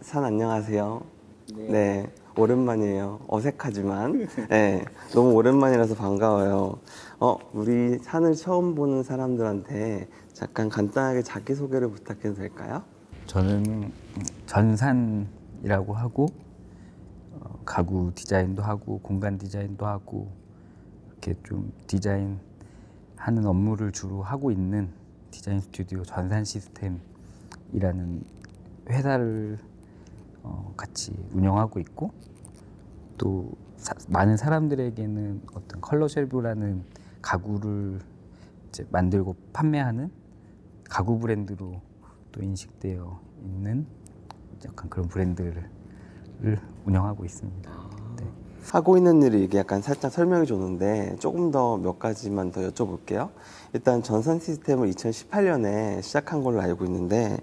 산 안녕하세요. 네, 오랜만이에요. 어색하지만 네, 너무 오랜만이라서 반가워요. 우리 산을 처음 보는 사람들한테 잠깐 간단하게 자기소개를 부탁해도 될까요? 저는 전산이라고 하고 가구 디자인도 하고 공간 디자인도 하고 이렇게 좀 디자인 하는 업무를 주로 하고 있는 디자인 스튜디오 전산 시스템이라는 회사를 같이 운영하고 있고, 또 많은 사람들에게는 어떤 컬러 쉘브라는 가구를 이제 만들고 판매하는 가구 브랜드로 또 인식되어 있는 약간 그런 브랜드를 운영하고 있습니다. 네. 하고 있는 일이 이게 약간 살짝 설명해 줬는데 조금 더 몇 가지만 더 여쭤볼게요. 일단 전산 시스템을 2018년에 시작한 걸로 알고 있는데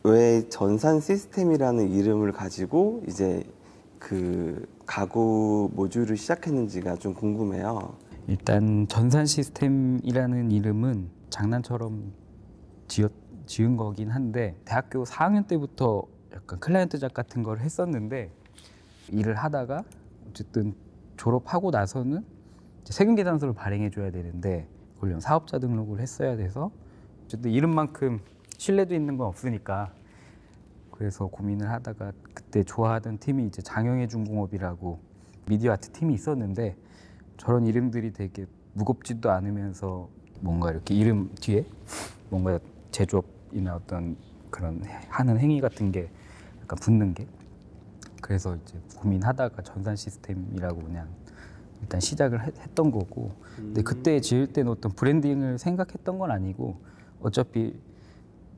왜 전산 시스템이라는 이름을 가지고 이제 그 가구 모듈을 시작했는지가 좀 궁금해요. 일단 전산 시스템이라는 이름은 장난처럼 지은 거긴 한데, 대학교 4학년 때부터 약간 클라이언트 작 같은 걸 했었는데, 일을 하다가 어쨌든 졸업하고 나서는 이제 세금계산서를 발행해 줘야 되는데 그걸 사업자 등록을 했어야 돼서 어쨌든 이름만큼 신뢰도 있는 건 없으니까, 그래서 고민을 하다가 그때 좋아하던 팀이 이제 장영애중공업이라고 미디어 아트 팀이 있었는데, 저런 이름들이 되게 무겁지도 않으면서 뭔가 이렇게 이름 뒤에 뭔가 제조업이나 어떤 그런 하는 행위 같은 게 약간 붙는 게, 그래서 이제 고민하다가 전산 시스템이라고 그냥 일단 시작을 했던 거고, 근데 그때 지을 때는 어떤 브랜딩을 생각했던 건 아니고 어차피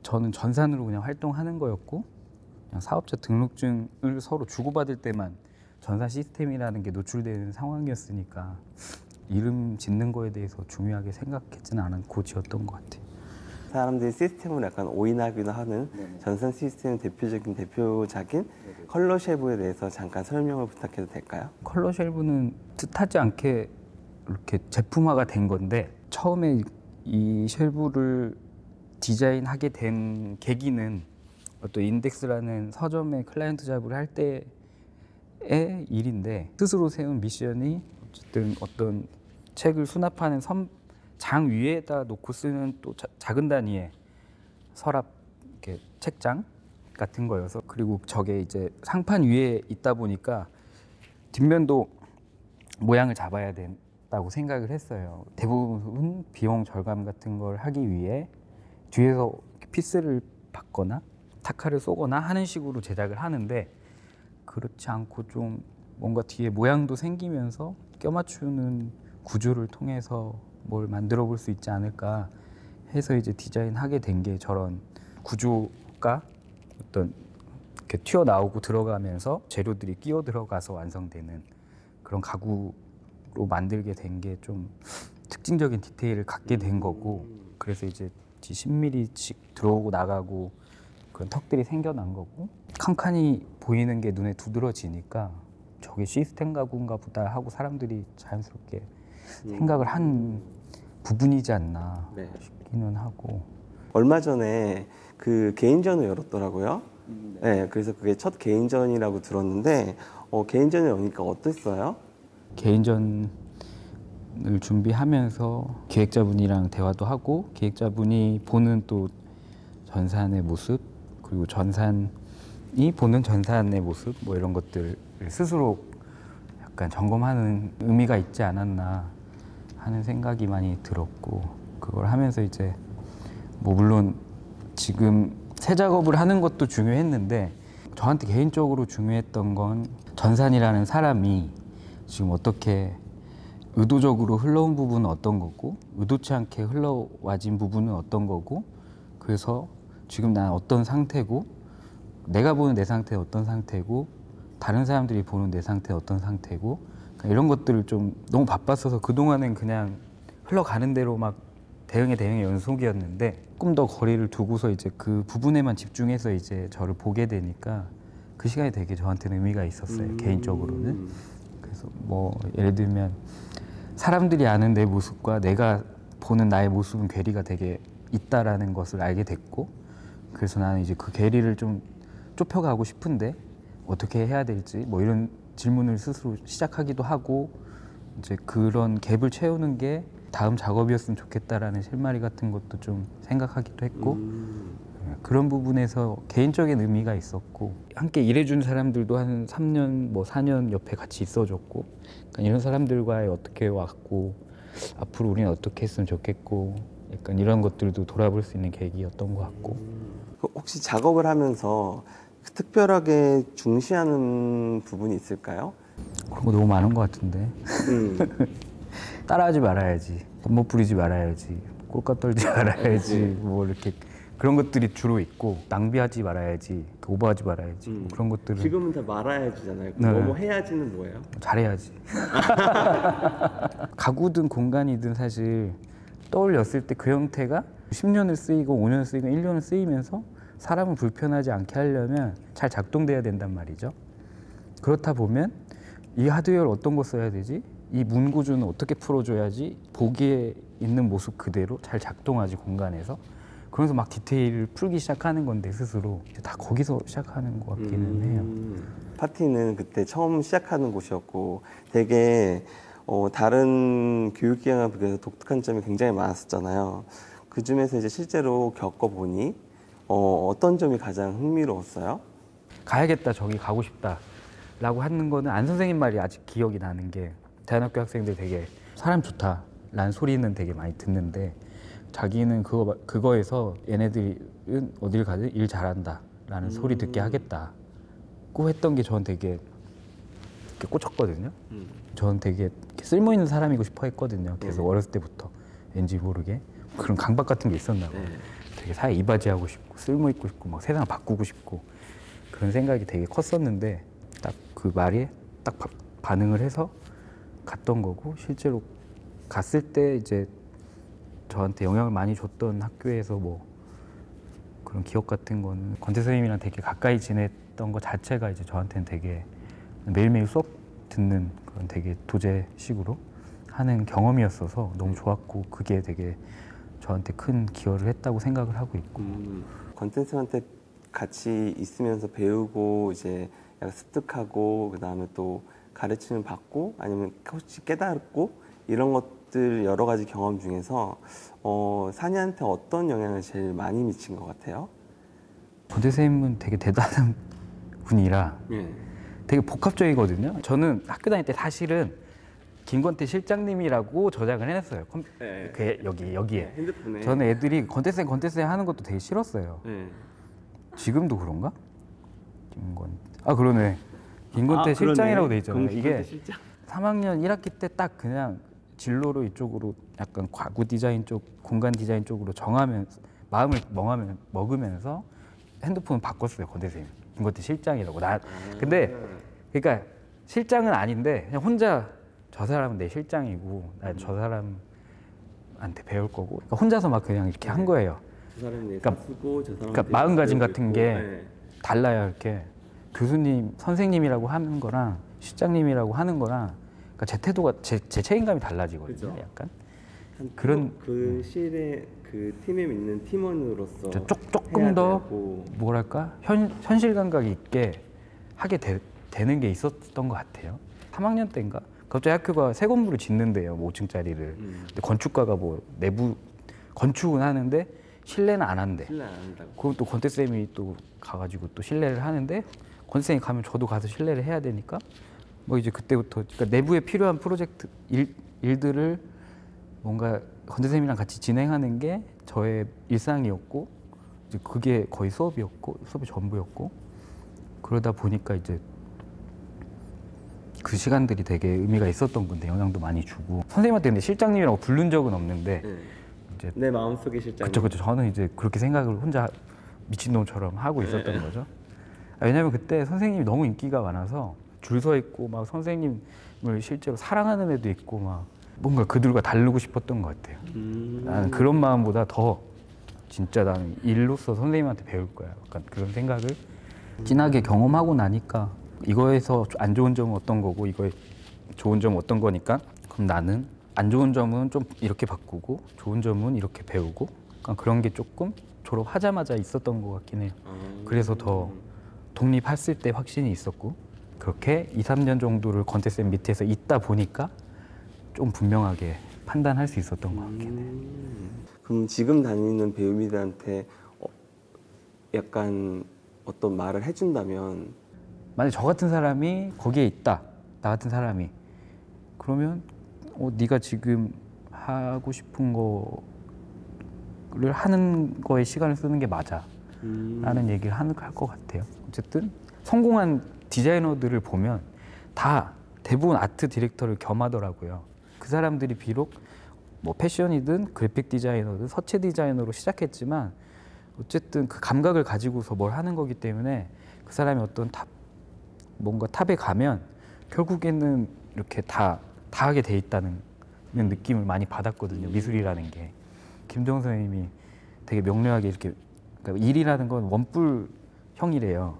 저는 전산으로 그냥 활동하는 거였고, 그냥 사업자 등록증을 서로 주고받을 때만 전산 시스템이라는 게 노출되는 상황이었으니까 이름 짓는 거에 대해서 중요하게 생각했지는 않고 지었던 것 같아요. 사람들이 시스템을 약간 오인하기도 하는 전산 시스템 대표적인 컬러 쉘브에 대해서 잠깐 설명을 부탁해도 될까요? 컬러 쉘브는 뜻하지 않게 이렇게 제품화가 된 건데, 처음에 이 쉘브를 디자인하게 된 계기는 어떤 인덱스라는 서점의 클라이언트 잡을 할 때의 일인데, 스스로 세운 미션이 어쨌든 어떤 책을 수납하는 장 위에다 놓고 쓰는 또 작은 단위의 서랍, 이렇게 책장 같은 거여서, 그리고 저게 이제 상판 위에 있다 보니까 뒷면도 모양을 잡아야 된다고 생각을 했어요. 대부분 비용 절감 같은 걸 하기 위해 뒤에서 피스를 받거나 타카를 쏘거나 하는 식으로 제작을 하는데, 그렇지 않고 좀 뭔가 뒤에 모양도 생기면서 껴맞추는 구조를 통해서 뭘 만들어 볼 수 있지 않을까 해서 이제 디자인하게 된 게, 저런 구조가 어떤 이렇게 튀어나오고 들어가면서 재료들이 끼어 들어가서 완성되는 그런 가구로 만들게 된 게 좀 특징적인 디테일을 갖게 된 거고, 그래서 이제 10mm씩 들어오고 나가고 그런 턱들이 생겨난 거고, 칸칸이 보이는 게 눈에 두드러지니까 저게 시스템 가구인가 보다 하고 사람들이 자연스럽게 생각을 한 부분이지 않나 싶기는 하고. 얼마 전에 그 개인전을 열었더라고요. 네, 그래서 그게 첫 개인전이라고 들었는데 개인전을 여니까 어땠어요? 개인전을 준비하면서 기획자분이랑 대화도 하고, 기획자분이 보는 또 전산의 모습, 그리고 전산이 보는 전산의 모습, 뭐 이런 것들을 스스로 약간 점검하는 의미가 있지 않았나 하는 생각이 많이 들었고, 그걸 하면서 이제 뭐 물론 지금 새 작업을 하는 것도 중요했는데, 저한테 개인적으로 중요했던 건 전산이라는 사람이 지금 어떻게 의도적으로 흘러온 부분은 어떤 거고, 의도치 않게 흘러와진 부분은 어떤 거고, 그래서 지금 난 어떤 상태고, 내가 보는 내 상태는 어떤 상태고, 다른 사람들이 보는 내 상태는 어떤 상태고, 이런 것들을 좀 너무 바빴어서 그동안은 그냥 흘러가는 대로 막 대응의 연속이었는데, 조금 더 거리를 두고서 이제 그 부분에만 집중해서 이제 저를 보게 되니까 그 시간이 되게 저한테는 의미가 있었어요. 개인적으로는. 그래서 뭐 예를 들면 사람들이 아는 내 모습과 내가 보는 나의 모습은 괴리가 되게 있다라는 것을 알게 됐고, 그래서 나는 이제 그 괴리를 좀 좁혀가고 싶은데 어떻게 해야 될지 뭐 이런 질문을 스스로 시작하기도 하고 이제 그런 갭을 채우는 게 다음 작업이었으면 좋겠다라는 실마리 같은 것도 좀 생각하기도 했고 그런 부분에서 개인적인 의미가 있었고 함께 일해준 사람들도 한 3년 뭐 4년 옆에 같이 있어줬고 그러니까 이런 사람들과의 어떻게 왔고 앞으로 우리는 어떻게 했으면 좋겠고 약간 이런 것들도 돌아볼 수 있는 계기였던 것 같고 혹시 작업을 하면서 특별하게 중시하는 부분이 있을까요? 그런 거 너무 많은 것 같은데 따라하지 말아야지 못 부리지 말아야지 꼴값 떨지 말아야지 뭐 이렇게 그런 것들이 주로 있고 낭비하지 말아야지 오버하지 말아야지 뭐 그런 것들은 지금은 다 말아야지잖아요. 네. 뭐 해야지는 뭐예요? 잘해야지 가구든 공간이든 사실 떠올렸을 때 그 형태가 10년을 쓰이고 5년을 쓰이고 1년을 쓰이면서 사람을 불편하지 않게 하려면 잘 작동돼야 된단 말이죠. 그렇다 보면 이 하드웨어를 어떤 거 써야 되지? 이 문구조는 어떻게 풀어줘야지 보기에 있는 모습 그대로 잘 작동하지 공간에서 그러면서 막 디테일을 풀기 시작하는 건데 스스로 이제 다 거기서 시작하는 것 같기는 해요. 파티는 그때 처음 시작하는 곳이었고 되게 다른 교육기관에 비해서 독특한 점이 굉장히 많았었잖아요. 그 중에서 이제 실제로 겪어보니 어떤 점이 가장 흥미로웠어요? 가야겠다 저기 가고 싶다 라고 하는 거는 안 선생님 말이 아직 기억이 나는 게 대안학교 학생들 되게 사람 좋다 라는 소리는 되게 많이 듣는데 자기는 그거에서 얘네들은 어딜 가든 일 잘한다 라는 소리 듣게 하겠다고 했던 게 저는 되게 꽂혔거든요. 저는 되게 쓸모 있는 사람이고 싶어 했거든요. 계속 어렸을 때부터 왠지 모르게 그런 강박 같은 게 있었나 봐요. 되게 사회 이바지하고 싶고 쓸모 있고 싶고 막 세상을 바꾸고 싶고 그런 생각이 되게 컸었는데 딱 그 말에 딱 반응을 해서 갔던 거고 실제로 갔을 때 이제 저한테 영향을 많이 줬던 학교에서 뭐 그런 기억 같은 거는 권태 선생님이랑 되게 가까이 지냈던 것 자체가 이제 저한테는 되게 매일매일 수업 듣는 그런 되게 도제식으로 하는 경험이었어서 너무 좋았고 그게 되게 저한테 큰 기여를 했다고 생각을 하고 있고 권태 쌤한테 같이 있으면서 배우고 이제 약간 습득하고 그 다음에 또 가르침을 받고 아니면 혹시 깨닫고 이런 것들 여러 가지 경험 중에서 산이한테 어떤 영향을 제일 많이 미친 것 같아요? 권태 선생님은 되게 대단한 분이라 되게 복합적이거든요. 저는 학교 다닐 때 사실은 김권태 실장님이라고 저장을 해놨어요. 여기에. 핸드폰에. 저는 애들이 권태쌤 하는 것도 되게 싫었어요. 지금도 그런가? 그러네. 김권태 실장이라고 돼 있잖아요. 이게 3학년 1학기 때 딱 그냥 진로로 이쪽으로 약간 가구 디자인 쪽, 공간 디자인 쪽으로 정하면서 마음을 먹으면서 핸드폰 바꿨어요. 권태 쌤. 김권태 실장이라고. 근데 그러니까 실장은 아닌데 그냥 혼자 저 사람은 내 실장이고 난 저 사람한테 배울 거고 그러니까 혼자서 막 그냥 이렇게 한 거예요. 저 사람이 내 그러니까, 사수고 저 사람 그러니까 마음가짐 같은 게 달라요. 이렇게 교수님, 선생님이라고 하는 거랑 실장님이라고 하는 거랑 그러니까 제 태도가 제 책임감이 달라지거든요. 그죠. 약간 그런 그 실에 그 팀에 있는 팀원으로서 조금 더 뭐랄까 현실 감각이 있게 하게 되는 게 있었던 것 같아요. 3학년 때인가 갑자기 학교가 새 건물을 짓는데요. 뭐 5층짜리를. 근데 건축가가 뭐 내부 건축은 하는데 실내는 안 한대. 실내 안 한다고. 그럼 또 권태 쌤이 또 가가지고 또 실내를 하는데 권태 쌤이 가면 저도 가서 실내를 해야 되니까 뭐 이제 그때부터 그러니까 내부에 필요한 프로젝트 일들을 뭔가 권태 쌤이랑 같이 진행하는 게 저의 일상이었고 이제 그게 거의 수업이 전부였고 그러다 보니까 이제 그 시간들이 되게 의미가 있었던 건데 영향도 많이 주고 선생님한테 근데 실장님이라고 부른 적은 없는데 이제 내 마음속의 실장. 그쵸. 저는 이제 그렇게 생각을 혼자 미친놈처럼 하고 있었던 거죠. 왜냐면 그때 선생님이 너무 인기가 많아서 줄 서 있고 막 선생님을 실제로 사랑하는 애도 있고 막 뭔가 그들과 다르고 싶었던 것 같아요. 나는 그런 마음보다 더 진짜 나는 일로서 선생님한테 배울 거야. 약간 그런 생각을 진하게 경험하고 나니까 이거에서 안 좋은 점은 어떤 거고 이거에 좋은 점은 어떤 거니까 그럼 나는 안 좋은 점은 좀 이렇게 바꾸고 좋은 점은 이렇게 배우고 그런 게 조금 졸업하자마자 있었던 것 같긴 해요. 그래서 더 독립했을 때 확신이 있었고 그렇게 2, 3년 정도를 권태쌤 밑에서 있다 보니까 좀 분명하게 판단할 수 있었던 것 같긴 해요. 그럼 지금 다니는 배우미들한테 약간 어떤 말을 해준다면 만약 저 같은 사람이 거기에 있다, 나 같은 사람이 그러면 네가 지금 하고 싶은 거를 하는 거에 시간을 쓰는 게 맞아 라는 얘기를 할 것 같아요. 어쨌든 성공한 디자이너들을 보면 다 대부분 아트 디렉터를 겸하더라고요. 그 사람들이 비록 뭐 패션이든 그래픽 디자이너든 서체 디자이너로 시작했지만 어쨌든 그 감각을 가지고서 뭘 하는 거기 때문에 그 사람이 어떤 뭔가 탑에 가면 결국에는 이렇게 다 하게 돼 있다는 느낌을 많이 받았거든요. 미술이라는 게. 김정 선생님이 되게 명료하게 이렇게 그러니까 일이라는 건 원뿔형이래요.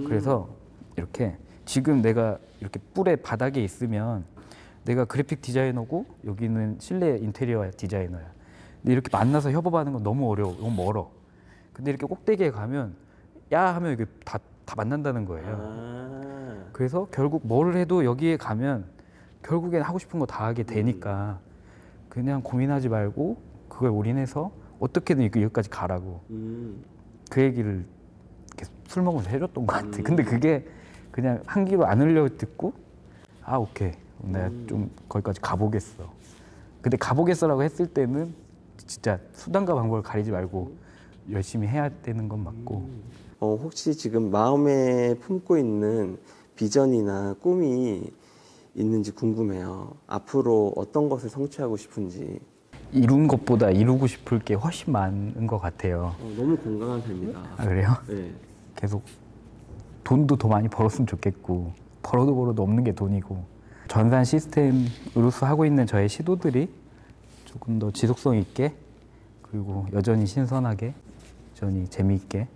그래서 이렇게 지금 내가 이렇게 뿔의 바닥에 있으면 내가 그래픽 디자이너고 여기는 실내 인테리어 디자이너야. 근데 이렇게 만나서 협업하는 건 너무 어려워, 너무 멀어. 근데 이렇게 꼭대기에 가면 야 하면 이게 다 만난다는 거예요. 그래서 결국 뭘 해도 여기에 가면 결국엔 하고 싶은 거 다 하게 되니까 그냥 고민하지 말고 그걸 올인해서 어떻게든 여기까지 가라고 그 얘기를 이렇게 술 먹으면서 해줬던 것 같아. 근데 그게 그냥 한 귀로 안 흘려 듣고 아 오케이 내가 좀 거기까지 가보겠어. 근데 가보겠어라고 했을 때는 진짜 수단과 방법을 가리지 말고 열심히 해야 되는 건 맞고. 혹시 지금 마음에 품고 있는 비전이나 꿈이 있는지 궁금해요. 앞으로 어떤 것을 성취하고 싶은지. 이룬 것보다 이루고 싶을 게 훨씬 많은 것 같아요. 너무 건강한 삶이다. 아 그래요? 네. 계속 돈도 더 많이 벌었으면 좋겠고 벌어도 없는 게 돈이고 전산 시스템으로서 하고 있는 저의 시도들이 조금 더 지속성 있게 그리고 여전히 신선하게 여전히 재미있게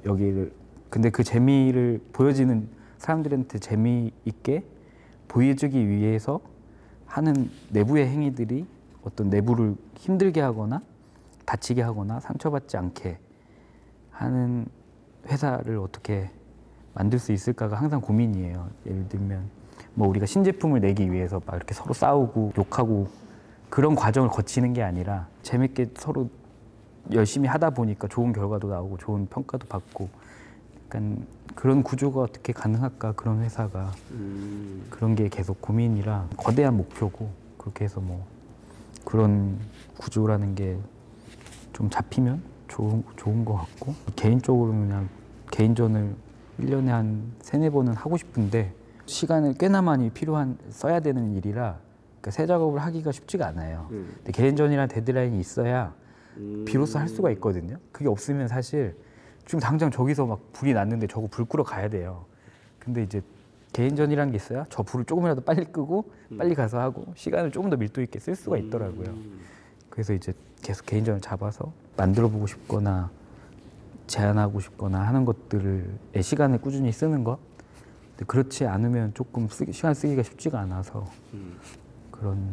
여기를 근데 그 재미를 보여지는 사람들한테 재미있게 보여주기 위해서 하는 내부의 행위들이 어떤 내부를 힘들게 하거나 다치게 하거나 상처받지 않게 하는 회사를 어떻게 만들 수 있을까가 항상 고민이에요. 예를 들면 뭐 우리가 신제품을 내기 위해서 막 이렇게 서로 싸우고 욕하고 그런 과정을 거치는 게 아니라 재밌게 서로 열심히 하다 보니까 좋은 결과도 나오고 좋은 평가도 받고 약간 그런 구조가 어떻게 가능할까 그런 회사가 그런 게 계속 고민이라 거대한 목표고 그렇게 해서 뭐 그런 구조라는 게 좀 잡히면 좋은 것 같고 개인적으로는 그냥 개인전을 1년에 한 3-4번은 하고 싶은데 시간을 꽤나 많이 써야 되는 일이라 그러니까 새 작업을 하기가 쉽지가 않아요. 근데 개인전이란 데드라인이 있어야 비로소 할 수가 있거든요. 그게 없으면 사실 지금 당장 저기서 막 불이 났는데 저거 불 끄러 가야 돼요. 근데 이제 개인전이란 게 있어야 저 불을 조금이라도 빨리 끄고 빨리 가서 하고 시간을 조금 더 밀도 있게 쓸 수가 있더라고요. 그래서 이제 계속 개인전을 잡아서 만들어 보고 싶거나 제안하고 싶거나 하는 것들의 시간을 꾸준히 쓰는 것. 근데 그렇지 않으면 조금 시간 쓰기가 쉽지가 않아서 그런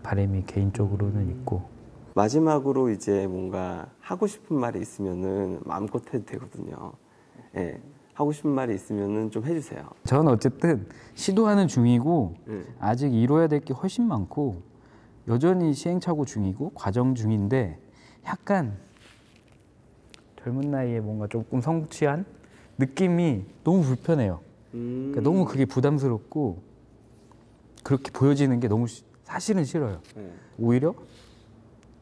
바람이 개인적으로는 있고. 마지막으로 이제 뭔가 하고 싶은 말이 있으면은 마음껏 해도 되거든요. 예. 하고 싶은 말이 있으면은 좀 해주세요. 저는 어쨌든 시도하는 중이고 아직 이뤄야 될 게 훨씬 많고 여전히 시행착오 중이고 과정 중인데 약간 젊은 나이에 뭔가 조금 성취한 느낌이 너무 불편해요. 그러니까 너무 그게 부담스럽고 그렇게 보여지는 게 너무 사실은 싫어요. 오히려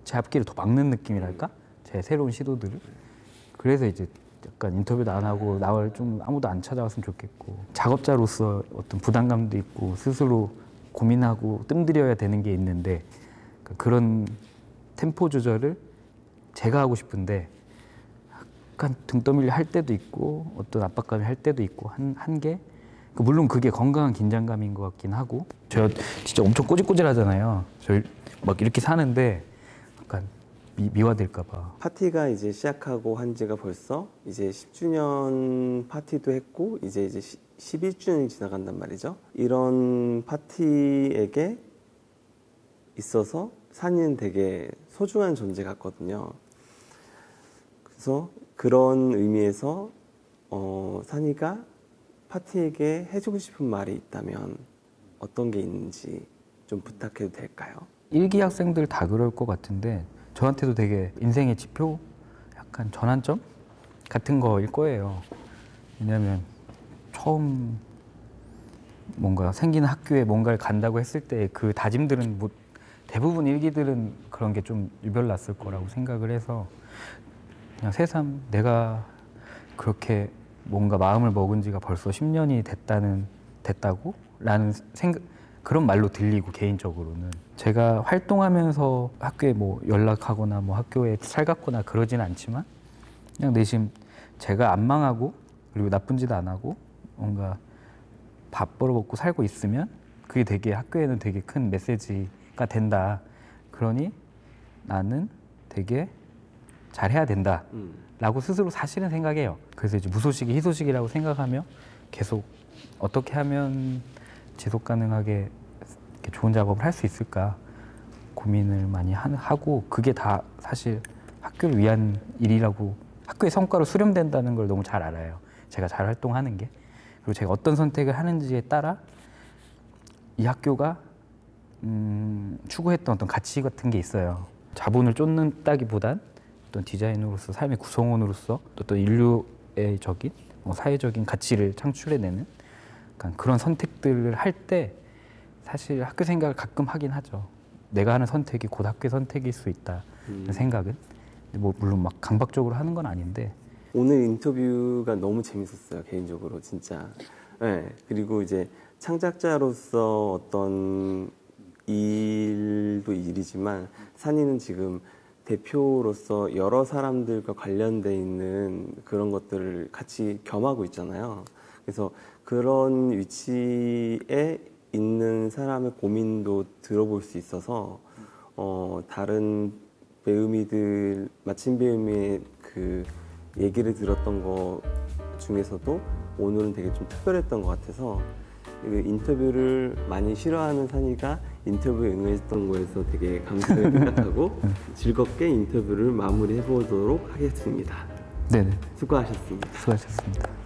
제 앞길을 더 막는 느낌이랄까? 제 새로운 시도들을. 그래서 이제 약간 인터뷰도 안 하고 나를 좀 아무도 안 찾아왔으면 좋겠고 작업자로서 어떤 부담감도 있고 스스로 고민하고 뜸들여야 되는 게 있는데 그런 템포 조절을 제가 하고 싶은데 약간 등 떠밀려 할 때도 있고 어떤 압박감이 할 때도 있고 한게 물론 그게 건강한 긴장감인 것 같긴 하고 저 진짜 엄청 꼬질꼬질하잖아요. 저 막 이렇게 사는데 약간 미화될까 봐. 파티가 이제 시작하고 한 지가 벌써 이제 10주년 파티도 했고 이제 11주년이 지나간단 말이죠. 이런 파티에게 있어서 산이는 되게 소중한 존재 같거든요. 그래서 그런 의미에서 산이가 파티에게 해주고 싶은 말이 있다면 어떤 게 있는지 좀 부탁해도 될까요? 일기 학생들 다 그럴 것 같은데 저한테도 되게 인생의 지표, 약간 전환점 같은 거일 거예요. 왜냐하면 처음 뭔가 생기는 학교에 뭔가를 간다고 했을 때 그 다짐들은 뭐 대부분 일기들은 그런 게 좀 유별났을 거라고 생각을 해서 그냥 새삼 내가 그렇게 뭔가 마음을 먹은 지가 벌써 10년이 됐다고? 라는 생각, 그런 말로 들리고 개인적으로는 제가 활동하면서 학교에 뭐 연락하거나 뭐 학교에 살갑거나 그러진 않지만 그냥 내심 제가 안 망하고 그리고 나쁜 짓 안 하고 뭔가 밥 벌어먹고 살고 있으면 그게 되게 학교에는 되게 큰 메시지가 된다. 그러니 나는 되게 잘해야 된다. 라고 스스로 사실은 생각해요. 그래서 이제 무소식이 희소식이라고 생각하며 계속 어떻게 하면 지속 가능하게 이렇게 좋은 작업을 할 수 있을까 고민을 많이 하고 그게 다 사실 학교를 위한 일이라고 학교의 성과로 수렴된다는 걸 너무 잘 알아요. 제가 잘 활동하는 게. 그리고 제가 어떤 선택을 하는지에 따라 이 학교가 추구했던 어떤 가치 같은 게 있어요. 자본을 쫓는다기보단 어떤 디자이너로서 삶의 구성원으로서 어떤 인류의 적인 사회적인 가치를 창출해내는 약간 그런 선택들을 할 때 사실 학교 생각을 가끔 하긴 하죠. 내가 하는 선택이 곧 학교의 선택일 수 있다 생각은. 뭐 물론 막 강박적으로 하는 건 아닌데. 오늘 인터뷰가 너무 재밌었어요, 개인적으로 진짜. 네, 그리고 이제 창작자로서 어떤 일도 일이지만 산이는 지금 대표로서 여러 사람들과 관련돼 있는 그런 것들을 같이 겸하고 있잖아요. 그래서 그런 위치에 있는 사람의 고민도 들어볼 수 있어서 다른 배우미들, 마침 배우미의 그 얘기를 들었던 것 중에서도 오늘은 되게 좀 특별했던 것 같아서 그 인터뷰를 많이 싫어하는 산이가 인터뷰에 응했던 거에서 되게 감사를 생각하고 즐겁게 인터뷰를 마무리해 보도록 하겠습니다. 네네. 수고하셨습니다. 수고하셨습니다.